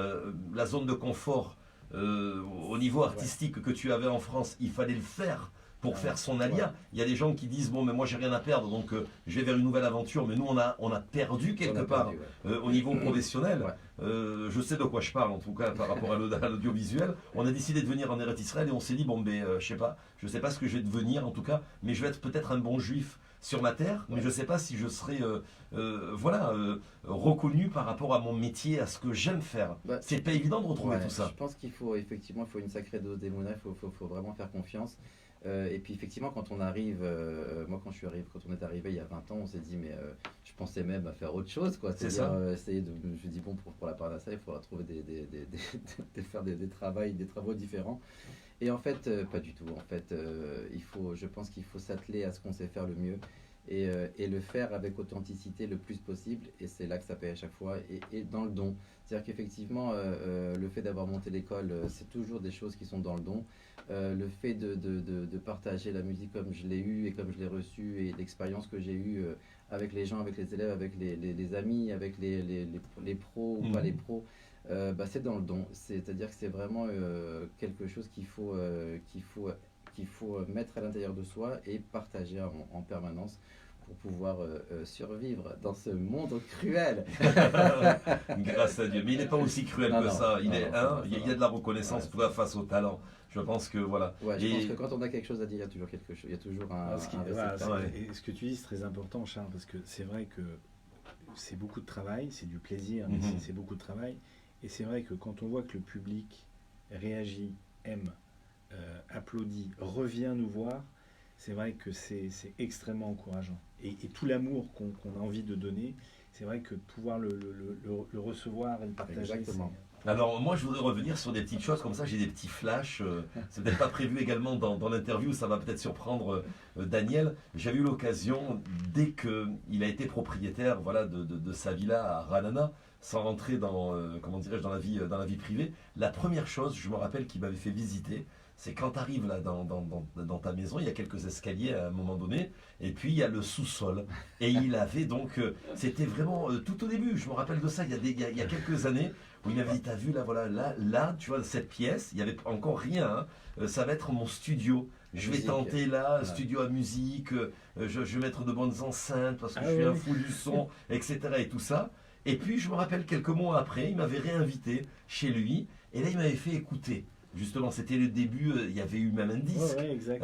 la zone de confort au niveau artistique que tu avais en France. Il fallait le faire pour Ouais. faire son alia. Il y a des gens qui disent bon, mais moi j'ai rien à perdre, donc je vais vers une nouvelle aventure. Mais nous, on a perdu quelque On a part perdu, ouais. au niveau professionnel. Ouais. Je sais de quoi je parle en tout cas par rapport à l'audiovisuel. On a décidé de venir en Eretz Israël et on s'est dit bon ben je sais pas ce que je vais devenir en tout cas, mais je vais être peut-être un bon juif sur ma terre, mais Ouais. je sais pas si je serai reconnu par rapport à mon métier, à ce que j'aime faire. Bah, C'est pas évident de retrouver Ouais, tout ça. Je pense qu'il faut effectivement une sacrée dose d'émouna, faut vraiment faire confiance. Et puis effectivement, quand on arrive, moi quand on est arrivé il y a 20 ans, on s'est dit mais je pensais même à faire autre chose, quoi. C'est C'est-à-dire, ça. essayer de, je dis bon pour la Parnassa, il faudra trouver faire des travaux différents. Et en fait, pas du tout. En fait, je pense qu'il faut s'atteler à ce qu'on sait faire le mieux. Et le faire avec authenticité le plus possible, et c'est là que ça paye à chaque fois, et dans le don. C'est-à-dire qu'effectivement, le fait d'avoir monté l'école, c'est toujours des choses qui sont dans le don. Le fait de partager la musique comme je l'ai eu et comme je l'ai reçu, et l'expérience que j'ai eue avec les gens, avec les élèves, avec les amis, avec les pros ou pas Mhm. les pros, c'est dans le don. C'est-à-dire que c'est vraiment quelque chose qu'il faut mettre à l'intérieur de soi et partager en permanence pour pouvoir survivre dans ce monde cruel. Grâce à Dieu. Mais il n'est pas aussi cruel Non, que non, ça. non, non, Il y ça a de la reconnaissance Ouais, pour la face au talent. Je pense que voilà. Ouais, je Et- pense que quand on a quelque chose à dire, il y a toujours quelque chose, il y a toujours un Voilà, réceptacle. Ouais. et ce que tu dis, c'est très important, Charles, parce que c'est vrai que c'est beaucoup de travail, c'est du plaisir, mais Mhm. c'est beaucoup de travail. Et c'est vrai que quand on voit que le public réagit, aime, applaudit, revient nous voir, c'est vrai que c'est extrêmement encourageant. Et tout l'amour qu'on a envie de donner, c'est vrai que pouvoir le recevoir et le partager. Exactement. Alors moi je voudrais revenir sur des petites choses comme ça, j'ai des petits flashs, c'est peut-être pas prévu également dans l'interview, ça va peut-être surprendre Daniel. J'avais eu l'occasion, dès qu'il a été propriétaire voilà, de sa villa à Ranana, sans rentrer dans, comment dirais-je, dans la vie privée, la première chose, je me rappelle qu'il m'avait fait visiter, c'est quand tu arrives là dans ta maison, il y a quelques escaliers à un moment donné, et puis il y a le sous-sol. Et il avait donc, c'était vraiment tout au début, je me rappelle de ça, il y a quelques années, où il m'avait dit, t'as vu là, voilà, là, tu vois, cette pièce, il n'y avait encore rien, hein, ça va être mon studio. Je vais Musique. tenter là, Ouais. studio à musique, je vais mettre de bonnes enceintes parce que Ah je suis un oui. fou du son, etc. et tout ça. Et puis je me rappelle quelques mois après, il m'avait réinvité chez lui et là il m'avait fait écouter justement, c'était le début, il y avait eu même un disque. Ouais, exact.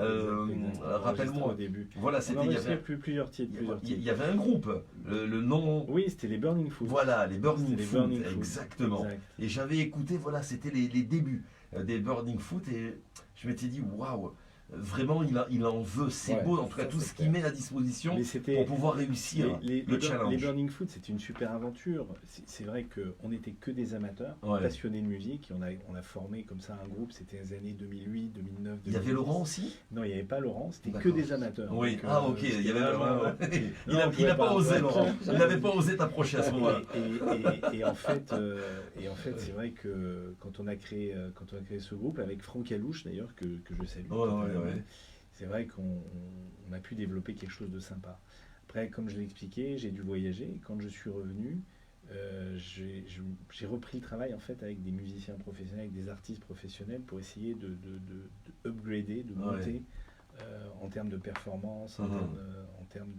Rappelle-moi. Au début. Voilà, On a il y enregistré avait, plusieurs titres. il y avait un groupe, le nom. Oui, c'était les Burning Foot. Voilà, les Burning C'était les Foot, Burning Foot. exactement. Exact. Et j'avais écouté, voilà, c'était les débuts des Burning Foot et je m'étais dit, waouh, vraiment, il en veut, c'est Ouais, beau, en tout cas, ça, tout c'est ce qu'il met à disposition Mais c'était pour pouvoir réussir le challenge. les Burning Foot, c'était une super aventure. C'est vrai qu'on n'était que des amateurs, Ouais. passionnés de musique. Et on a formé comme ça un groupe, c'était les années 2008, 2009, 2010. Il y avait Laurent aussi? Non, il n'y avait pas Laurent, c'était que D'accord. des amateurs. Oui, Donc, ah ok, il y avait vraiment, il Non, n'a on pouvait pas pas. osé, Laurent. Il n'avait pas osé t'approcher à ce moment-là. Et en fait, c'est vrai que quand on a créé ce groupe, avec Franck Alouche d'ailleurs, que je salue, Ouais. c'est vrai qu'on a pu développer quelque chose de sympa. Après, comme je l'ai expliqué, j'ai dû voyager. Et quand je suis revenu, j'ai repris le travail en fait avec des musiciens professionnels, avec des artistes professionnels pour essayer de upgrader, de monter en termes de performance, en termes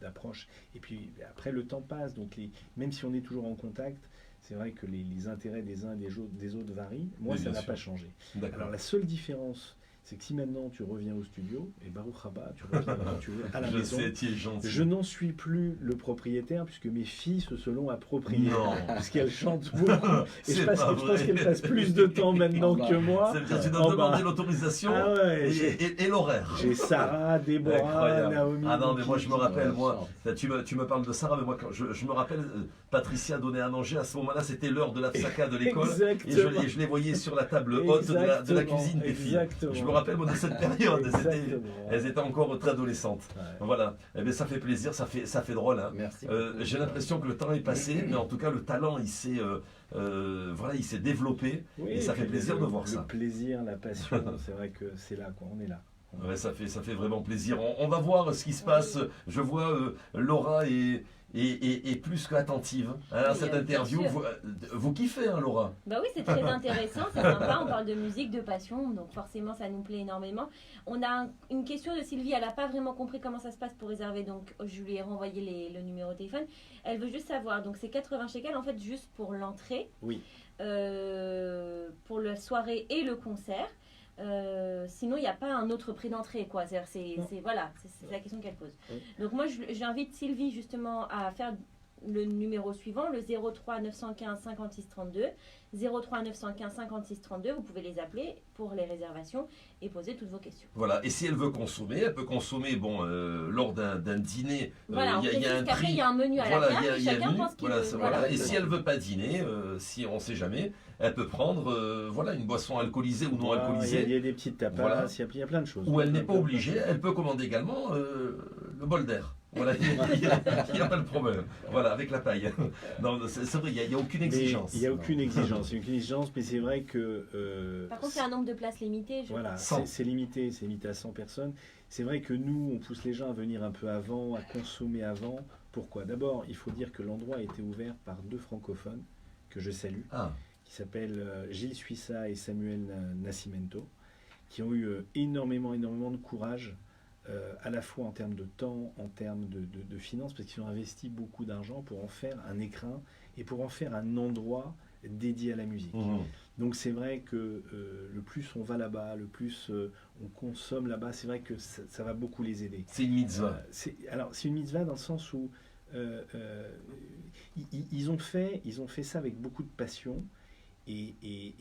d'approche. Et puis après, le temps passe, donc même si on est toujours en contact, c'est vrai que les intérêts des uns et des autres varient. Moi, Oui, ça bien n'a sûr. pas changé. D'accord. Alors la seule différence, c'est que si maintenant tu reviens au studio, et Baruch Haba, tu reviens quand tu veux à la Je maison. sais, tu es gentil. Je n'en suis plus le propriétaire puisque mes filles se l'ont approprié. Non. Puisqu'elles chantent beaucoup. Et C'est je pas pense vrai. qu'elles passent plus de temps maintenant que moi. Ça veut dire que tu dois en demander bas. l'autorisation Ah ouais, et l'horaire. j'ai Sarah, Déborah, Incroyable. Naomi. Ah non, mais moi je me rappelle, moi, Ouais, tu me parles de Sarah, mais moi quand je me rappelle, Patricia donnait à manger, à ce moment-là c'était l'heure de l'afsaka de l'école, et je les voyais sur la table haute de la cuisine des filles. Exactement. Je me rappelle moi, de cette période, Exactement. elles étaient encore très adolescentes. Ouais. Voilà, eh bien, ça fait plaisir, ça fait drôle. Hein. Merci. J'ai l'impression que le temps est passé, mais en tout cas le talent il s'est développé, Oui, et ça puis fait plaisir de voir le ça. plaisir, la passion, c'est vrai que c'est là, quoi. On est là. Ouais, ça fait vraiment plaisir. On va voir ce qui se passe. Je vois Laura est plus qu'attentive à Oui, cette bien interview. sûr. Vous kiffez, hein, Laura? Bah oui, c'est très intéressant, c'est sympa, on parle de musique, de passion, donc forcément ça nous plaît énormément. On a une question de Sylvie, elle n'a pas vraiment compris comment ça se passe pour réserver, donc je lui ai renvoyé le numéro de téléphone. Elle veut juste savoir, donc c'est 80 shekels en fait juste pour l'entrée, Oui. pour la soirée et le concert. Sinon, il n'y a pas un autre prix d'entrée, quoi. C'est la question qu'elle pose. Oui. Donc moi, j'invite Sylvie justement à faire le numéro suivant, le 03 915 56 32. 03 915 56 32. Vous pouvez les appeler pour les réservations et poser toutes vos questions. Voilà. Et si elle veut consommer, elle peut consommer lors d'un dîner. Voilà, on Il y a un précise qu'après, prix. il y a un menu à Voilà, la carte, il y a un chacun menu. pense qu'il Voilà, veut. voilà. Et si elle veut pas dîner, si on ne sait jamais, elle peut prendre une boisson alcoolisée ou non Voilà, alcoolisée. il y a des petites tapas, Voilà. il y a plein de choses. Ou elle n'est pas obligée, elle peut commander également le bol d'air. Voilà, il n'y a pas de problème. Voilà, avec la paille. Non, c'est vrai, il n'y a aucune Mais exigence. il n'y a aucune exigence, mais c'est vrai que... Par contre, il y a un nombre de places limité. Voilà, 100. c'est limité à 100 personnes. C'est vrai que nous, on pousse les gens à venir un peu avant, à consommer avant. Pourquoi? D'abord, il faut dire que l'endroit a été ouvert par deux francophones que je salue, Ah, qui s'appellent Gilles Suissa et Samuel Nascimento, qui ont eu énormément de courage, à la fois en termes de temps, en termes de finances, parce qu'ils ont investi beaucoup d'argent pour en faire un écrin et pour en faire un endroit dédié à la musique. Donc c'est vrai que le plus on va là-bas, le plus on consomme là-bas, c'est vrai que ça va beaucoup les aider. c'est une mitzvah. C'est une mitzvah dans le sens où ils ont fait ça avec beaucoup de passion et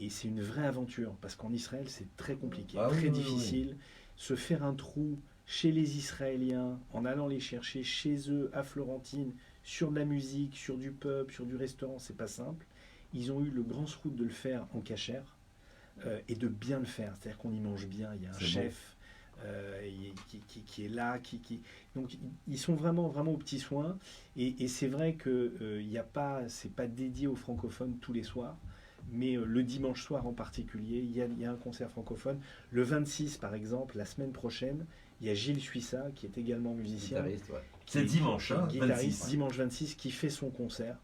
c'est une vraie aventure parce qu'en Israël c'est très compliqué, Ah oui, très oui, difficile. Se faire un trou chez les Israéliens en allant les chercher chez eux à Florentine sur de la musique, sur du pub, sur du restaurant, c'est pas simple. Ils ont eu le grand sroute de le faire en cachère et de bien le faire. C'est-à-dire qu'on y mange bien, il y a un C'est chef qui est là. Donc ils sont vraiment aux petits soins. Et c'est vrai que c'est pas dédié aux francophones tous les soirs. Mais le dimanche soir en particulier, il y a un concert francophone. Le 26, par exemple, la semaine prochaine, il y a Gilles Suissa, qui est également musicien. Guitariste, ouais. C'est dimanche, hein, Guitariste, 26. dimanche 26, qui fait son concert.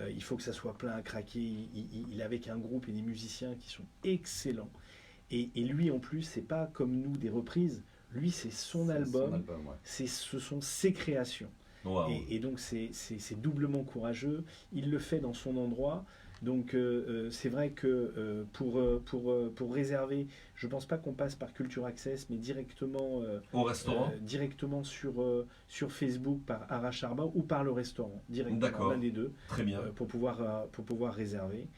Il faut que ça soit plein à craquer. Il est avec un groupe et des musiciens qui sont excellents. Et lui, en plus, c'est pas comme nous des reprises. Lui, c'est son album. Ouais. Ce sont ses créations. Wow. Et donc, c'est doublement courageux. Il le fait dans son endroit. Donc c'est vrai que pour réserver, je pense pas qu'on passe par Culture Access, mais directement, Au restaurant. directement sur Facebook par Aracharba ou par le restaurant, directement, D'accord. l'un des deux, Très bien. pour pouvoir réserver.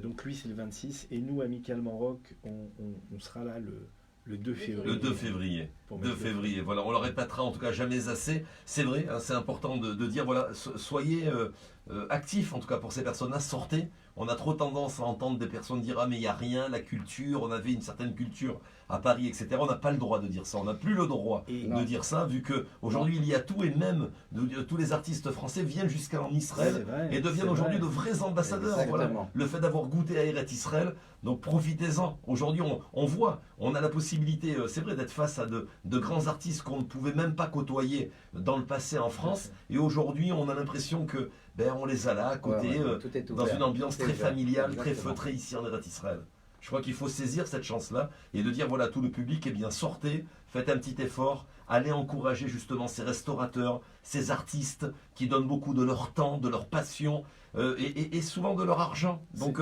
Donc lui c'est le 26 et nous, Amicalement Rock, on sera là le 2 février. Le 2 février. Pour 2 mettre le- février, voilà, on le répétera en tout cas jamais assez. C'est vrai, hein, c'est important de dire, voilà, soyez actifs en tout cas pour ces personnes-là, sortez. On a trop tendance à entendre des personnes dire ah mais il n'y a rien, la culture, on avait une certaine culture à Paris, etc. On n'a pas le droit de dire ça, on n'a plus le droit Et- de dire ça, vu qu'aujourd'hui il y a tout et même tous les artistes français viennent jusqu'en Israël. C'est vrai, Et deviennent c'est aujourd'hui vrai. de vrais ambassadeurs. Voilà. Exactement. Le fait d'avoir goûté à Eretz Israël, donc profitez-en. Aujourd'hui, on voit, on a la possibilité, c'est vrai, d'être face à de grands artistes qu'on ne pouvait même pas côtoyer dans le passé en France. Et aujourd'hui, on a l'impression que on les a là à côté, Ouais, ouais, tout est dans ouvert. une ambiance Tout est très ouvert. familiale, très Exactement. feutrée ici en Eretz Israël. Je crois qu'il faut saisir cette chance-là et de dire voilà, tout le public, eh bien sortez, faites un petit effort, allez encourager justement ces restaurateurs, ces artistes qui donnent beaucoup de leur temps, de leur passion et souvent de leur argent. Donc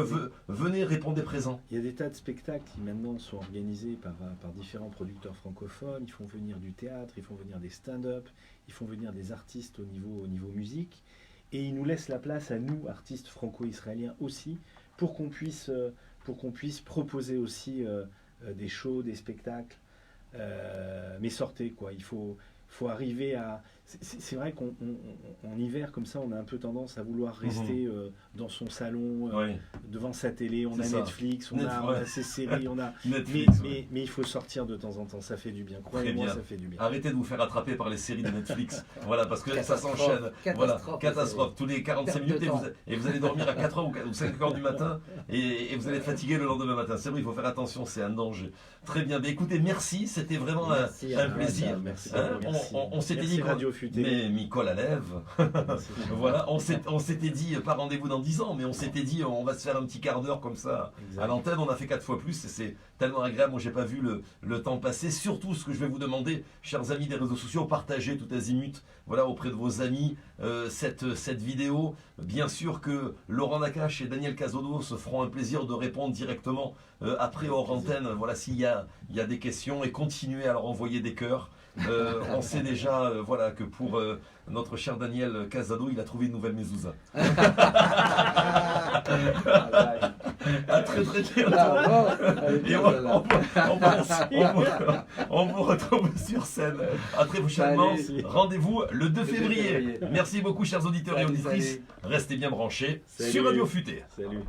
venez, répondez présent. Il y a des tas de spectacles qui maintenant sont organisés par différents producteurs francophones. Ils font venir du théâtre, ils font venir des stand-up, ils font venir des artistes au niveau musique. Et ils nous laissent la place à nous, artistes franco-israéliens aussi, pour qu'on puisse proposer aussi des shows, des spectacles. Mais sortez, quoi. Il faut arriver à... C'est vrai qu'en hiver, comme ça, on a un peu tendance à vouloir rester dans son salon, Oui. devant sa télé. On C'est a ça. Netflix, on Ouais. a ses séries, on a... Netflix. ouais. Mais il faut sortir de temps en temps, ça fait du bien. Très Croyez-moi, bien. ça fait du bien. Arrêtez de vous faire attraper par les séries de Netflix. Voilà, parce que ça Catastrophe. s'enchaîne. Voilà, Catastrophe, catastrophe. Tous les 45 Perte de minutes temps. et vous allez dormir à 4h ou 5h du matin et vous allez être fatigué le lendemain matin. C'est vrai, il faut faire attention, c'est un danger. Très bien. Écoutez, merci. C'était vraiment Merci, un Alain. plaisir. Merci, Hein, merci. on s'était Merci dit Radio Futé. mais Micole à lève. Merci. Voilà, on s'était dit, pas rendez-vous dans 10 ans, mais on s'était dit, on va se faire un petit quart d'heure comme ça Exact. à l'antenne. On a fait 4 fois plus et c'est tellement agréable. Moi, j'ai pas vu le temps passer. Surtout, ce que je vais vous demander, chers amis des réseaux sociaux, partagez tout azimut, voilà, auprès de vos amis, cette vidéo. Bien sûr que Laurent Nakache et Daniel Cazodot se feront un plaisir de répondre directement après hors antenne. Voilà, s'il y a des questions et continuez à leur envoyer des cœurs. On sait déjà voilà, que pour notre cher Daniel Casado, il a trouvé une nouvelle mezouza. À très très bientôt. Et on vous retrouve sur scène. À très prochainement. Salut. Rendez-vous le 2 2 février. février. Merci beaucoup, chers auditeurs et Salut, auditrices. salut. Restez bien branchés Salut. sur Radio Futé. Salut.